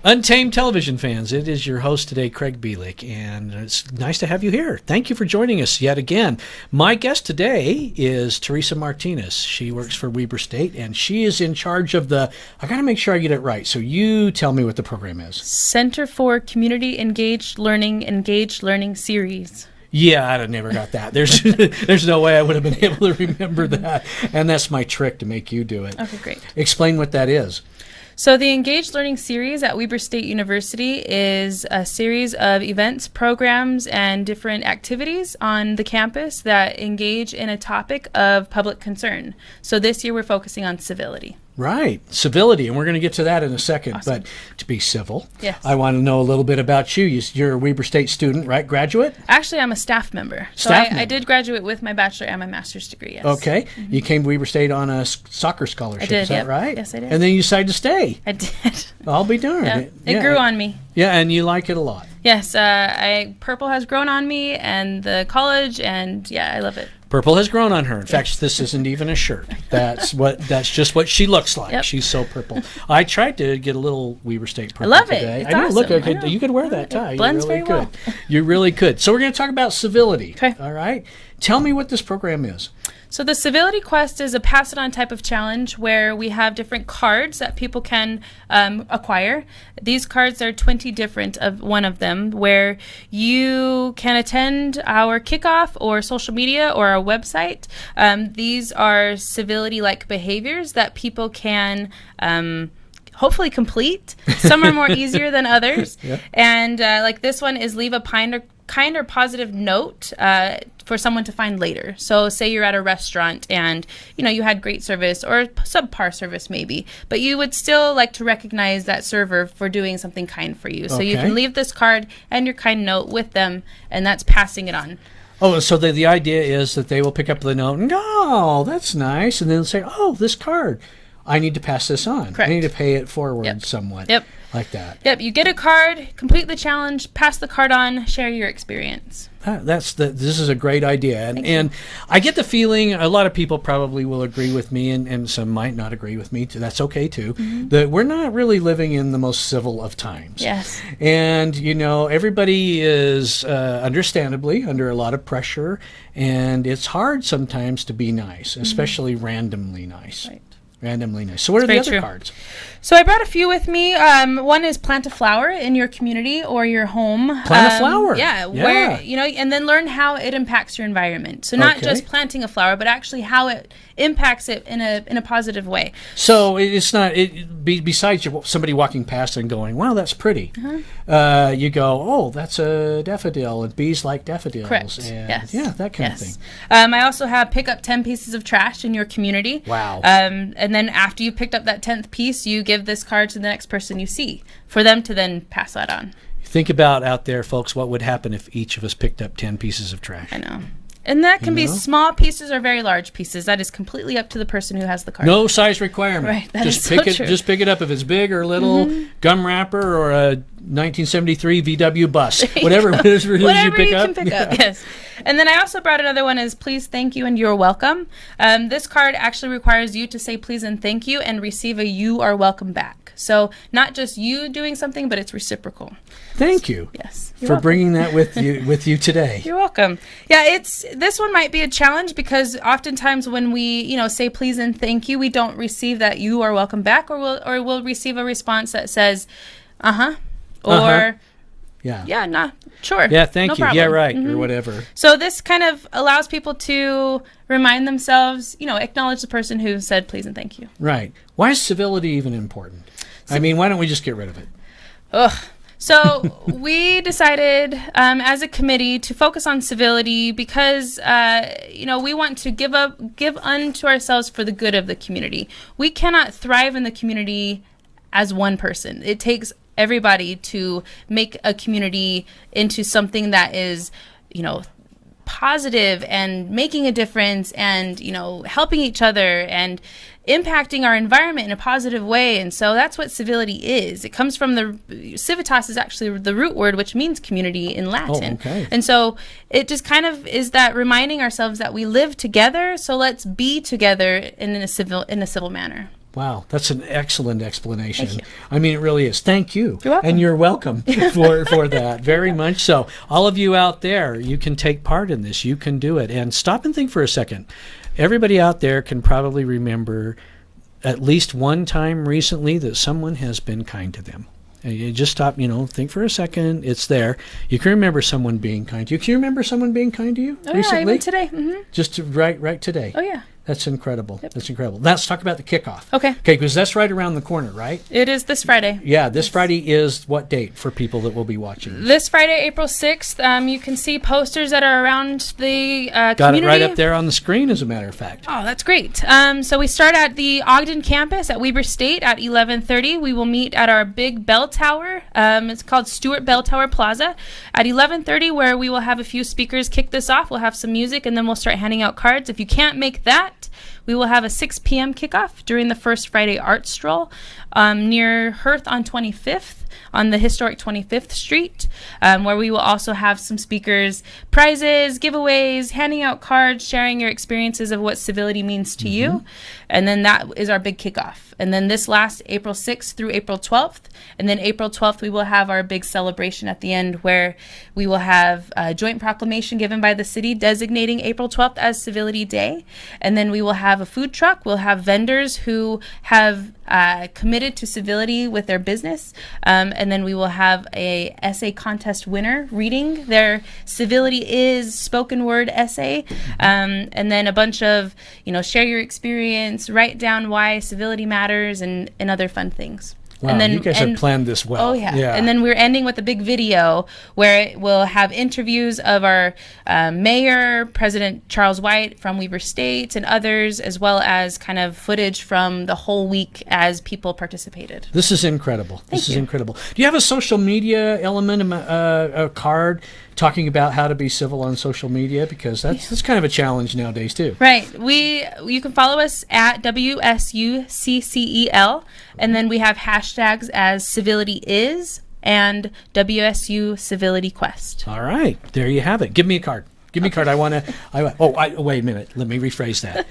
Untamed television fans, it is your host today, Craig Bielek, and it's nice to have you here. Thank you for joining us yet again. My guest today is Teresa Martinez. She works for Weber State, and she is in charge of I got to make sure I get it right, so you tell me what the program is. Center for Community Engaged Learning Series. Yeah, I'd have never got that. There's no way I would have been able to remember that, and that's my trick to make you do it. Okay, great. Explain what that is. So the Engaged Learning Series at Weber State University is a series of events, programs, and different activities on the campus that engage in a topic of public concern. So this year we're focusing on civility. Right, civility, and we're going to get to that in a second. Awesome. But to be civil, yes. I want to know a little bit about you. You're a Weber State student, right? Graduate? Actually, I'm a staff member. I did graduate with my bachelor and my master's degree, yes. Okay. Mm-hmm. You came to Weber State on a soccer scholarship, I did, is that right? Yes, I did. And then you decided to stay. I did. I'll be darned. Yeah. It grew on me. Yeah, and you like it a lot. Yes, purple has grown on me and the college, and yeah, I love it. Purple has grown on her. In fact, this isn't even a shirt. That's just what she looks like. Yep. She's so purple. I tried to get a little Weber State purple I love today. it. It's I know. awesome. Look, you could wear that tie. It blends you really very could. well. You really could. So we're going to talk about civility. Okay. All right. Tell me what this program is. So the Civility Quest is a pass-it-on type of challenge where we have different cards that people can acquire. These cards are 20 different of one of them, where you can attend our kickoff or social media or our website. These are civility-like behaviors that people can hopefully complete. Some are more easier than others. Yep. And like this one is leave a kind or positive note for someone to find later. So say you're at a restaurant and you had great service or subpar service maybe, but you would still like to recognize that server for doing something kind for you. So you can leave this card and your kind note with them, and that's passing it on. Oh, so the idea is that they will pick up the note and go, "Oh, that's nice," and then say, "Oh, this card, I need to pass this on. Correct. I need to pay it forward somewhat." Yep. Like that. Yep. You get a card, complete the challenge, pass the card on, share your experience. This is a great idea. And I get the feeling a lot of people probably will agree with me, and some might not agree with me. That's okay, too, that we're not really living in the most civil of times. Yes. And, everybody is understandably under a lot of pressure, and it's hard sometimes to be nice, especially randomly nice. Right. Randomly nice. So what are the other cards? So I brought a few with me. One is plant a flower in your community or your home. Plant a flower. Yeah. Where and then learn how it impacts your environment. So not just planting a flower, but actually how it impacts it in a positive way. So it's not besides somebody walking past and going, "Wow, that's pretty." You go, "Oh, that's a daffodil, and bees like daffodils." Correct. And yes. Yeah, that kind of thing. I also have pick up 10 pieces of trash in your community. Wow. And then after you picked up that 10th piece, you give this card to the next person you see for them to then pass that on. Think about out there, folks, what would happen if each of us picked up 10 pieces of trash. I know. And that can be small pieces or very large pieces. That is completely up to the person who has the card. No size requirement. Right. That Just is pick so it. true. Just pick it up if it's big or little, gum wrapper or a 1973 VW bus. Whatever it is you pick up. Can pick up. Yes. And then I also brought another one is please, thank you, and you're welcome. This card actually requires you to say please and thank you and receive a you are welcome back. So not just you doing something, but it's reciprocal. Thank you. Yes. For bringing that with you today. You're welcome. Yeah, this one might be a challenge because oftentimes when we, say please and thank you, we don't receive that you are welcome back, or we'll receive a response that says, or yeah, nah, sure. Yeah, thank you. Problem. Yeah, right, or whatever. So this kind of allows people to remind themselves, acknowledge the person who said please and thank you. Right. Why is civility even important? I mean, why don't we just get rid of it? Ugh. So we decided as a committee to focus on civility because, we want to give unto ourselves for the good of the community. We cannot thrive in the community as one person. It takes everybody to make a community into something that is, positive and making a difference and, helping each other and impacting our environment in a positive way. And so that's what civility is. It comes from civitas is actually the root word, which means community in Latin. Oh, okay. And so it just kind of is that reminding ourselves that we live together. So let's be together in a civil manner. Wow, that's an excellent explanation. Thank you. I mean, it really is. Thank you. You're welcome. And you're welcome for that, very much so. All of you out there, you can take part in this. You can do it. And stop and think for a second. Everybody out there can probably remember at least one time recently that someone has been kind to them. And you just stop, think for a second. It's there. You can remember someone being kind to you. Can you remember someone being kind to you recently? Yeah, even today. Just right today. Oh, yeah. That's incredible. Yep. That's incredible. Let's talk about the kickoff. Okay, because that's right around the corner, right? It is this Friday. Yeah, this Friday is what date for people that will be watching? This Friday, April 6th. You can see posters that are around the Got community. it right up there on the screen, as a matter of fact. Oh, that's great. So we start at the Ogden campus at Weber State at 11:30. We will meet at our big bell tower. It's called Stewart Bell Tower Plaza at 11:30, where we will have a few speakers kick this off. We'll have some music, and then we'll start handing out cards. If you can't make that, we will have a 6 p.m. kickoff during the First Friday Art Stroll near Hearth on 25th, on the historic 25th Street, where we will also have some speakers, prizes, giveaways, handing out cards, sharing your experiences of what civility means to you. And then that is our big kickoff. And then this lasts April 6th through April 12th. And then April 12th, we will have our big celebration at the end, where we will have a joint proclamation given by the city designating April 12th as Civility Day. And then we will have a food truck. We'll have vendors who have committed to civility with their business. And then we will have a essay contest winner reading their Civility Is spoken word essay. And then a bunch of, share your experience, write down why civility matters, and other fun things. Wow, and then, you guys have planned this well. Oh, yeah. And then we're ending with a big video where we'll have interviews of our mayor, President Charles White from Weber State, and others, as well as kind of footage from the whole week as people participated. This is incredible. This is incredible. Do you have a social media element, a card talking about how to be civil on social media? Because that's kind of a challenge nowadays, too. Right. You can follow us at WSUCCEL, and then we have hashtags as Civility Is and WSU Civility Quest. All right. There you have it. Give me a card. Give me a card. Wait a minute. Let me rephrase that.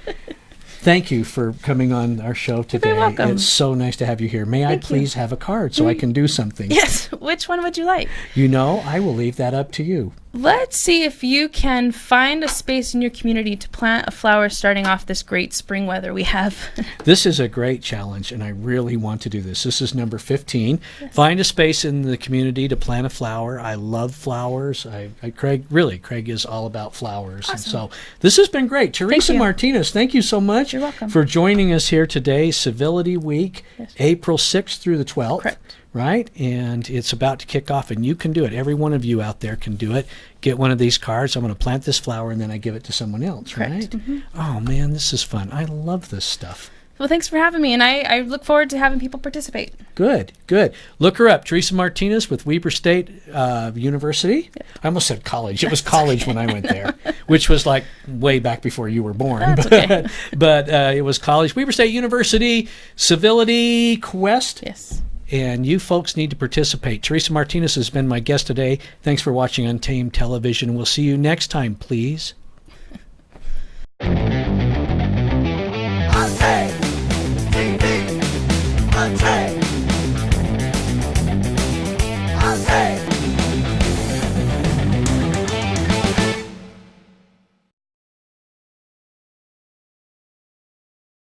Thank you for coming on our show today. You're very welcome. It's so nice to have you here. May I please have a card so I can do something? Yes. Which one would you like? I will leave that up to you. Let's see if you can find a space in your community to plant a flower starting off this great spring weather we have. This is a great challenge, and I really want to do this. This is number 15. Yes. Find a space in the community to plant a flower. I love flowers. Craig is all about flowers. Awesome. And so this has been great. Teresa Martinez, thank you so much. You're welcome. For joining us here today. Civility Week, yes. April 6th through the 12th. Correct. Right? And it's about to kick off, and you can do it. Every one of you out there can do it. Get one of these cards. I'm going to plant this flower, and then I give it to someone else, Correct. Right? Mm-hmm. Oh, man, this is fun. I love this stuff. Well, thanks for having me, and I look forward to having people participate. Good. Look her up, Teresa Martinez with Weber State University. Yep. I almost said college. It was college when I went there, which was like way back before you were born. That's okay. But it was college. Weber State University, Civility Quest. Yes. And you folks need to participate. Teresa Martinez has been my guest today. Thanks for watching Untamed Television. We'll see you next time, please.